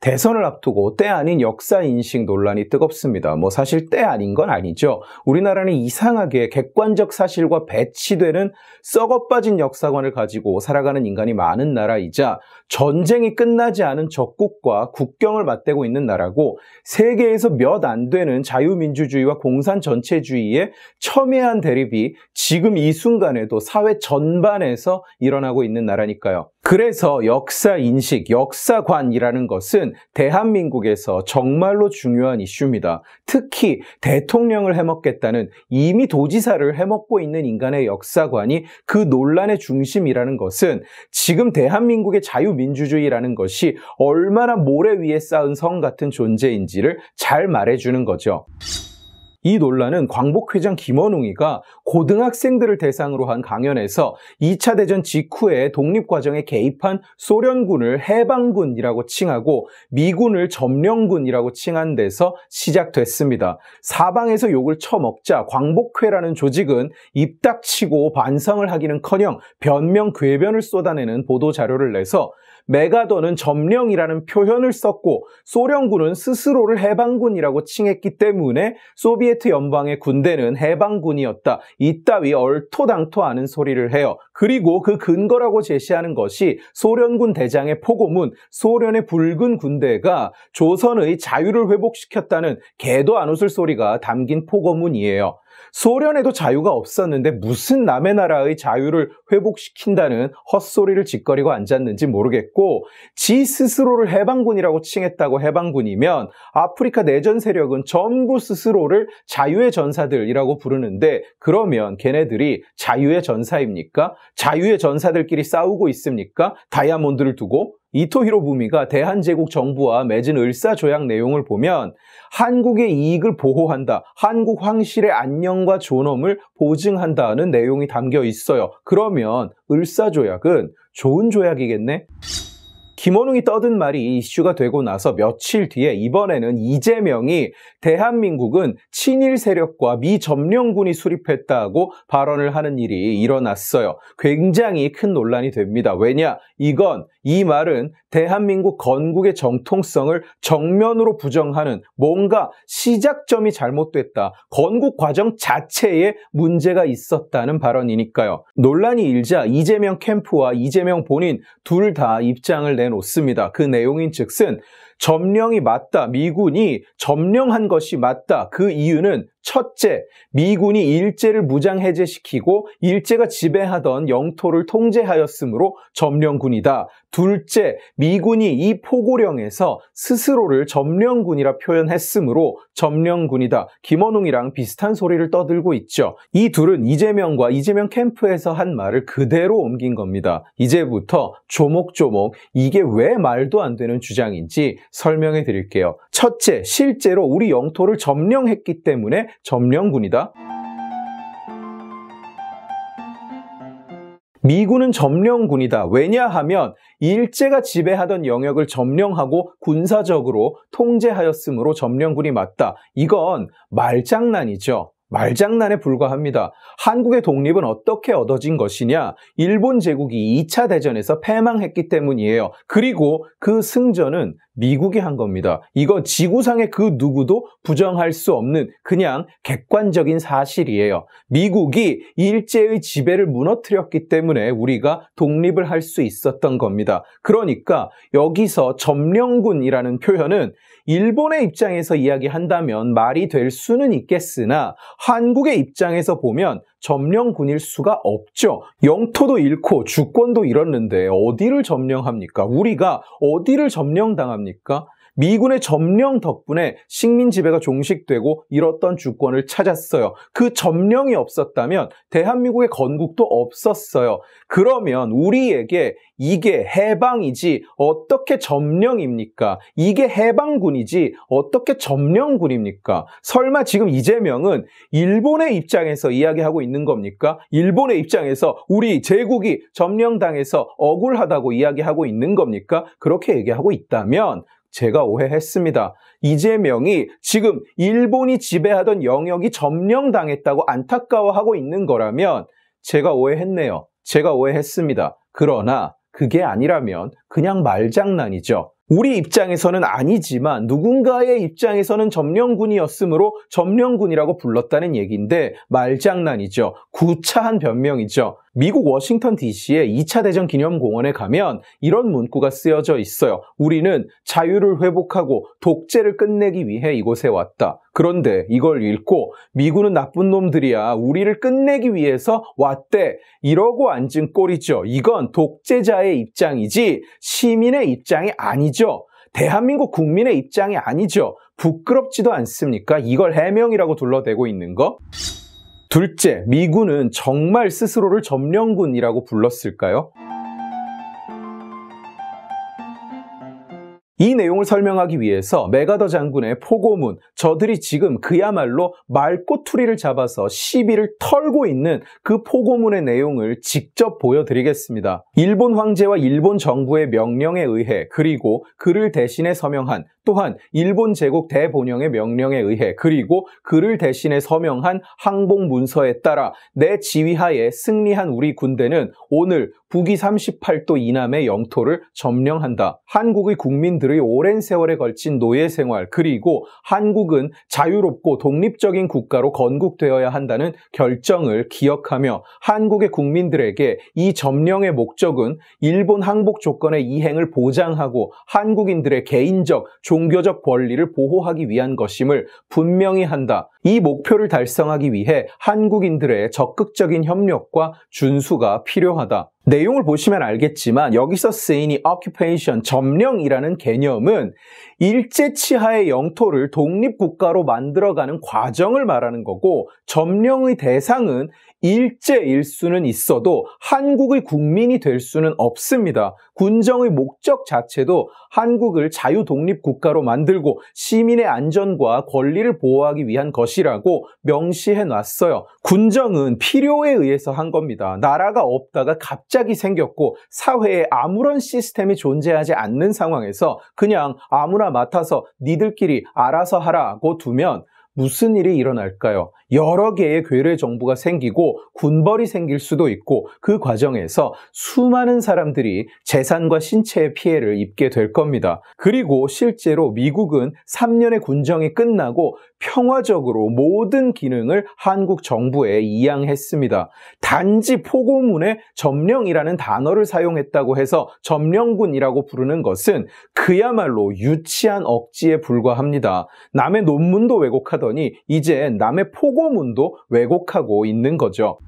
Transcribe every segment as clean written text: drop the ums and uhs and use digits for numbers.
대선을 앞두고 때 아닌 역사인식 논란이 뜨겁습니다. 사실 때 아닌 건 아니죠. 우리나라는 이상하게 객관적 사실과 배치되는 썩어빠진 역사관을 가지고 살아가는 인간이 많은 나라이자 전쟁이 끝나지 않은 적국과 국경을 맞대고 있는 나라고 세계에서 몇 안 되는 자유민주주의와 공산전체주의의 첨예한 대립이 지금 이 순간에도 사회 전반에서 일어나고 있는 나라니까요. 그래서 역사인식, 역사관이라는 것은 대한민국에서 정말로 중요한 이슈입니다. 특히 대통령을 해먹겠다는 이미 도지사를 해먹고 있는 인간의 역사관이 그 논란의 중심이라는 것은 지금 대한민국의 자유민주주의라는 것이 얼마나 모래 위에 쌓은 성 같은 존재인지를 잘 말해주는 거죠. 이 논란은 광복회장 김원웅이가 고등학생들을 대상으로 한 강연에서 2차 대전 직후에 독립과정에 개입한 소련군을 해방군이라고 칭하고 미군을 점령군이라고 칭한 데서 시작됐습니다. 사방에서 욕을 처먹자 광복회라는 조직은 입 닥치고 반성을 하기는커녕 변명 궤변을 쏟아내는 보도자료를 내서 메가더는 점령이라는 표현을 썼고 소련군은 스스로를 해방군이라고 칭했기 때문에 소비에트 연방의 군대는 해방군이었다. 이따위 얼토당토 않은 소리를 해요. 그리고 그 근거라고 제시하는 것이 소련군 대장의 포고문, 소련의 붉은 군대가 조선의 자유를 회복시켰다는 개도 안 웃을 소리가 담긴 포고문이에요. 소련에도 자유가 없었는데 무슨 남의 나라의 자유를 회복시킨다는 헛소리를 짓거리고 앉았는지 모르겠고 지 스스로를 해방군이라고 칭했다고 해방군이면 아프리카 내전 세력은 전부 스스로를 자유의 전사들이라고 부르는데 그러면 걔네들이 자유의 전사입니까? 자유의 전사들끼리 싸우고 있습니까? 다이아몬드를 두고? 이토 히로부미가 대한제국 정부와 맺은 을사조약 내용을 보면 한국의 이익을 보호한다, 한국 황실의 안녕과 존엄을 보증한다는 내용이 담겨 있어요. 그러면 을사조약은 좋은 조약이겠네? 김원웅이 떠든 말이 이슈가 되고 나서 며칠 뒤에 이번에는 이재명이 대한민국은 친일 세력과 미 점령군이 수립했다고 발언을 하는 일이 일어났어요. 굉장히 큰 논란이 됩니다. 왜냐? 이 말은 대한민국 건국의 정통성을 정면으로 부정하는 뭔가 시작점이 잘못됐다. 건국 과정 자체에 문제가 있었다는 발언이니까요. 논란이 일자 이재명 캠프와 이재명 본인 둘 다 입장을 내놓습니다. 그 내용인즉슨 점령이 맞다. 미군이 점령한 것이 맞다. 그 이유는 첫째, 미군이 일제를 무장해제시키고 일제가 지배하던 영토를 통제하였으므로 점령군이다. 둘째, 미군이 이 포고령에서 스스로를 점령군이라 표현했으므로 점령군이다. 김원웅이랑 비슷한 소리를 떠들고 있죠. 이 둘은 이재명과 이재명 캠프에서 한 말을 그대로 옮긴 겁니다. 이제부터 조목조목 이게 왜 말도 안 되는 주장인지 설명해 드릴게요. 첫째, 실제로 우리 영토를 점령했기 때문에 점령군이다. 미군은 점령군이다. 왜냐하면 일제가 지배하던 영역을 점령하고 군사적으로 통제하였으므로 점령군이 맞다. 이건 말장난이죠. 말장난에 불과합니다. 한국의 독립은 어떻게 얻어진 것이냐? 일본 제국이 2차 대전에서 패망했기 때문이에요. 그리고 그 승전은 미국이 한 겁니다. 이거 지구상의 그 누구도 부정할 수 없는 그냥 객관적인 사실이에요. 미국이 일제의 지배를 무너뜨렸기 때문에 우리가 독립을 할 수 있었던 겁니다. 그러니까 여기서 점령군이라는 표현은 일본의 입장에서 이야기한다면 말이 될 수는 있겠으나 한국의 입장에서 보면 점령군일 수가 없죠. 영토도 잃고 주권도 잃었는데 어디를 점령합니까? 우리가 어디를 점령당합니까? 미군의 점령 덕분에 식민 지배가 종식되고 잃었던 주권을 찾았어요. 그 점령이 없었다면 대한민국의 건국도 없었어요. 그러면 우리에게 이게 해방이지 어떻게 점령입니까? 이게 해방군이지 어떻게 점령군입니까? 설마 지금 이재명은 일본의 입장에서 이야기하고 있는 겁니까? 일본의 입장에서 우리 제국이 점령당해서 억울하다고 이야기하고 있는 겁니까? 그렇게 얘기하고 있다면 제가 오해했습니다. 이재명이 지금 일본이 지배하던 영역이 점령당했다고 안타까워하고 있는 거라면 제가 오해했네요. 제가 오해했습니다. 그러나 그게 아니라면 그냥 말장난이죠. 우리 입장에서는 아니지만 누군가의 입장에서는 점령군이었으므로 점령군이라고 불렀다는 얘기인데 말장난이죠. 구차한 변명이죠. 미국 워싱턴 DC의 2차 대전 기념공원에 가면 이런 문구가 쓰여져 있어요. 우리는 자유를 회복하고 독재를 끝내기 위해 이곳에 왔다. 그런데 이걸 읽고 미군은 나쁜 놈들이야. 우리를 끝내기 위해서 왔대. 이러고 앉은 꼴이죠. 이건 독재자의 입장이지 시민의 입장이 아니죠. 대한민국 국민의 입장이 아니죠. 부끄럽지도 않습니까? 이걸 해명이라고 둘러대고 있는 거? 둘째, 미군은 정말 스스로를 점령군이라고 불렀을까요? 이 내용을 설명하기 위해서 맥아더 장군의 포고문, 저들이 지금 그야말로 말꼬투리를 잡아서 시비를 털고 있는 그 포고문의 내용을 직접 보여드리겠습니다. 일본 황제와 일본 정부의 명령에 의해 그리고 그를 대신해 서명한 또한 일본 제국 대본영의 명령에 의해 그리고 그를 대신해 서명한 항복 문서에 따라 내 지휘하에 승리한 우리 군대는 오늘 북위 38도 이남의 영토를 점령한다. 한국의 국민들의 오랜 세월에 걸친 노예 생활 그리고 한국은 자유롭고 독립적인 국가로 건국되어야 한다는 결정을 기억하며 한국의 국민들에게 이 점령의 목적은 일본 항복 조건의 이행을 보장하고 한국인들의 개인적, 종교적 권리를 보호하기 위한 것임을 분명히 한다. 이 목표를 달성하기 위해 한국인들의 적극적인 협력과 준수가 필요하다. 내용을 보시면 알겠지만 여기서 쓰인 이 occupation, 점령이라는 개념은 일제치하의 영토를 독립국가로 만들어가는 과정을 말하는 거고 점령의 대상은 일제일 수는 있어도 한국의 국민이 될 수는 없습니다. 군정의 목적 자체도 한국을 자유독립국가로 만들고 시민의 안전과 권리를 보호하기 위한 것이라고 명시해 놨어요. 군정은 필요에 의해서 한 겁니다. 나라가 없다가 갑자기 생겼고 사회에 아무런 시스템이 존재하지 않는 상황에서 그냥 아무나 맡아서 니들끼리 알아서 하라고 두면 무슨 일이 일어날까요? 여러 개의 괴뢰 정부가 생기고 군벌이 생길 수도 있고 그 과정에서 수많은 사람들이 재산과 신체의 피해를 입게 될 겁니다. 그리고 실제로 미국은 3년의 군정이 끝나고 평화적으로 모든 기능을 한국 정부에 이양했습니다. 단지 포고문에 점령이라는 단어를 사용했다고 해서 점령군이라고 부르는 것은 그야말로 유치한 억지에 불과합니다. 남의 논문도 왜곡하더니 이제 남의 포고문도 왜곡하고 있는 거죠.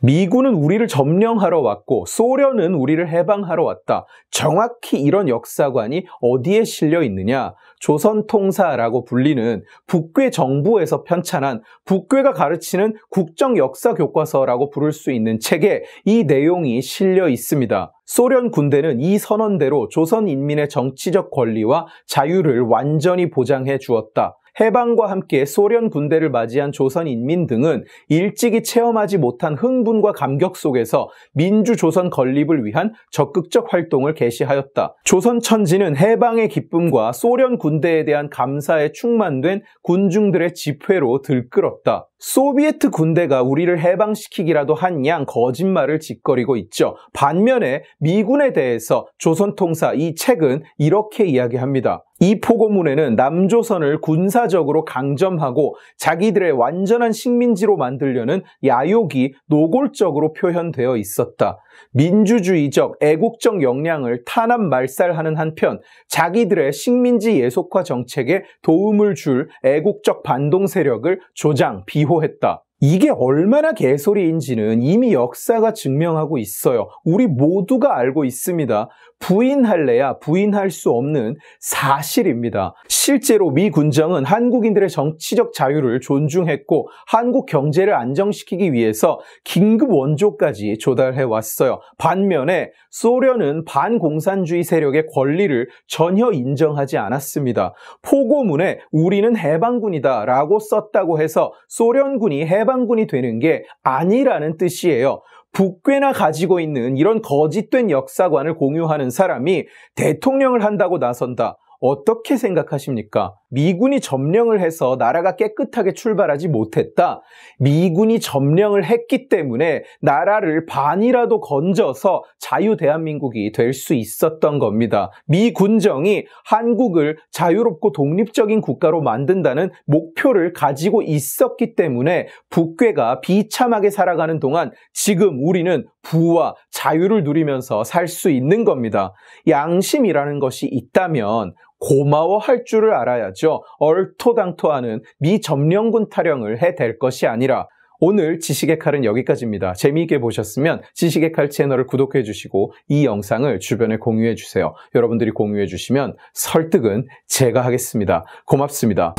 미군은 우리를 점령하러 왔고 소련은 우리를 해방하러 왔다. 정확히 이런 역사관이 어디에 실려 있느냐? 조선통사라고 불리는 북괴 정부에서 편찬한 북괴가 가르치는 국정역사교과서라고 부를 수 있는 책에 이 내용이 실려 있습니다. 소련 군대는 이 선언대로 조선 인민의 정치적 권리와 자유를 완전히 보장해 주었다. 해방과 함께 소련 군대를 맞이한 조선 인민 등은 일찍이 체험하지 못한 흥분과 감격 속에서 민주조선 건립을 위한 적극적 활동을 개시하였다. 조선 천지는 해방의 기쁨과 소련 군대에 대한 감사에 충만된 군중들의 집회로 들끓었다. 소비에트 군대가 우리를 해방시키기라도 한 양 거짓말을 짓거리고 있죠. 반면에 미군에 대해서 조선통사 이 책은 이렇게 이야기합니다. 이 포고문에는 남조선을 군사적으로 강점하고 자기들의 완전한 식민지로 만들려는 야욕이 노골적으로 표현되어 있었다. 민주주의적, 애국적 역량을 탄압 말살하는 한편 자기들의 식민지 예속화 정책에 도움을 줄 애국적 반동 세력을 조장, 비호했다. 이게 얼마나 개소리인지는 이미 역사가 증명하고 있어요. 우리 모두가 알고 있습니다. 부인할래야 부인할 수 없는 사실입니다. 실제로 미 군정은 한국인들의 정치적 자유를 존중했고 한국 경제를 안정시키기 위해서 긴급 원조까지 조달해 왔어요. 반면에 소련은 반공산주의 세력의 권리를 전혀 인정하지 않았습니다. 포고문에 우리는 해방군이다 라고 썼다고 해서 소련군이 해방군이 되는 게 아니라는 뜻이에요. 북괴나 가지고 있는 이런 거짓된 역사관을 공유하는 사람이 대통령을 한다고 나선다. 어떻게 생각하십니까? 미군이 점령을 해서 나라가 깨끗하게 출발하지 못했다. 미군이 점령을 했기 때문에 나라를 반이라도 건져서 자유 대한민국이 될 수 있었던 겁니다. 미 군정이 한국을 자유롭고 독립적인 국가로 만든다는 목표를 가지고 있었기 때문에 북괴가 비참하게 살아가는 동안 지금 우리는 부와 자유를 누리면서 살 수 있는 겁니다. 양심이라는 것이 있다면 고마워할 줄을 알아야죠. 얼토당토하는 미 점령군 타령을 해댈 것이 아니라. 오늘 지식의 칼은 여기까지입니다. 재미있게 보셨으면 지식의 칼 채널을 구독해 주시고 이 영상을 주변에 공유해 주세요. 여러분들이 공유해 주시면 설득은 제가 하겠습니다. 고맙습니다.